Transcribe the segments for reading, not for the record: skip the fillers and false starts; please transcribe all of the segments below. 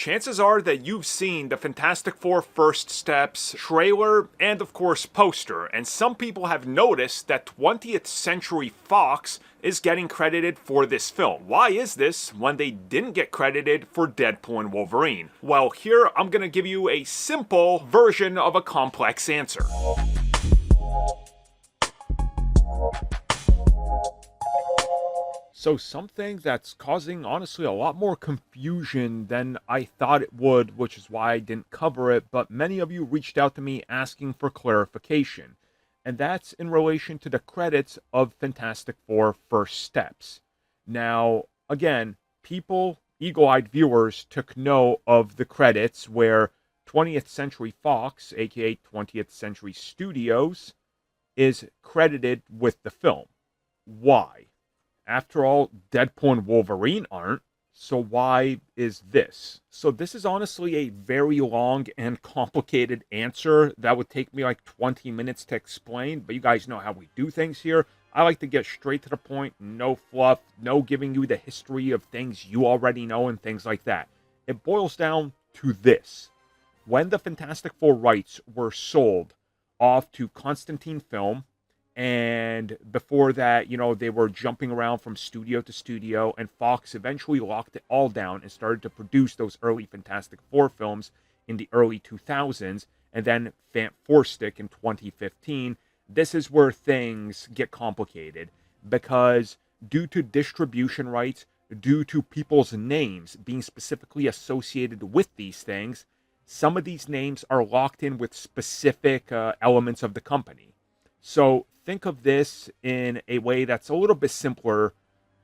chances are that you've seen the Fantastic Four First Steps trailer and of course poster, and some people have noticed that 20th Century Fox is getting credited for this film. Why is this when they didn't get credited for Deadpool and Wolverine? Well, here I'm gonna give you a simple version of a complex answer. So something that's causing, honestly, a lot more confusion than I thought it would, which is why I didn't cover it, but many of you reached out to me asking for clarification. And that's in relation to the credits of Fantastic Four First Steps. Now, again, people, eagle-eyed viewers, took note of the credits where 20th Century Fox, aka 20th Century Studios, is credited with the film. Why? After all, Deadpool and Wolverine aren't, so why is this? So this is honestly a very long and complicated answer that would take me like 20 minutes to explain, but you guys know how we do things here. I like to get straight to the point, no fluff, no giving you the history of things you already know and things like that. It boils down to this. When the Fantastic Four rights were sold off to Constantine Film, and before that, you know, they were jumping around from studio to studio, and Fox eventually locked it all down and started to produce those early Fantastic Four films in the early 2000s, and then Fant4stic in 2015. This is where things get complicated, because due to distribution rights, due to people's names being specifically associated with these things, some of these names are locked in with specific elements of the company. So think of this in a way that's a little bit simpler.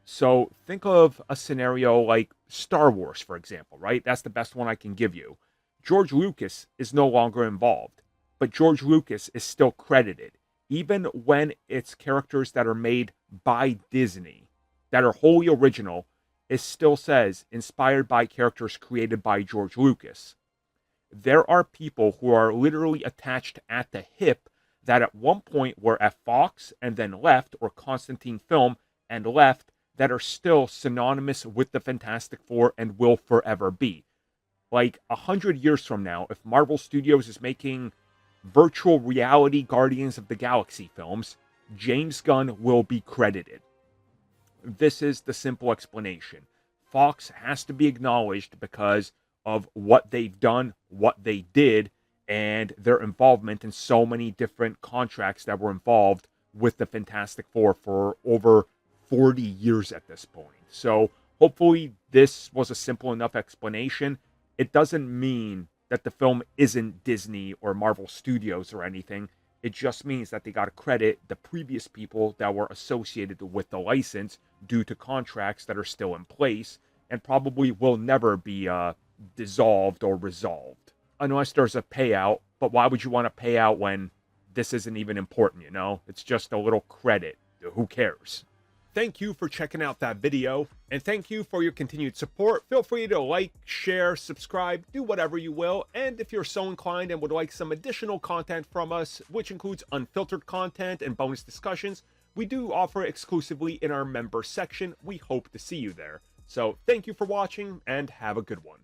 So think of a scenario like Star Wars, for example, right? That's the best one I can give you. George Lucas is no longer involved, but George Lucas is still credited, even when it's characters that are made by Disney, that are wholly original. It still says inspired by characters created by George Lucas. There are people who are literally attached at the hip that at one point were at Fox and then left, or Constantine Film and left, that are still synonymous with the Fantastic Four and will forever be. Like 100 years from now, if Marvel Studios is making virtual reality Guardians of the Galaxy films, James Gunn will be credited. This is the simple explanation. Fox has to be acknowledged because of what they've done, what they did, and their involvement in so many different contracts that were involved with the Fantastic Four for over 40 years at this point. So hopefully this was a simple enough explanation. It doesn't mean that the film isn't Disney or Marvel Studios or anything. It just means that they got to credit the previous people that were associated with the license due to contracts that are still in place and probably will never be dissolved or resolved. Unless there's a payout, but why would you want to pay out when this isn't even important, you know? It's just a little credit. Who cares? Thank you for checking out that video, and thank you for your continued support. Feel free to like, share, subscribe, do whatever you will, and if you're so inclined and would like some additional content from us, which includes unfiltered content and bonus discussions, we do offer exclusively in our member section. We hope to see you there. So thank you for watching, and have a good one.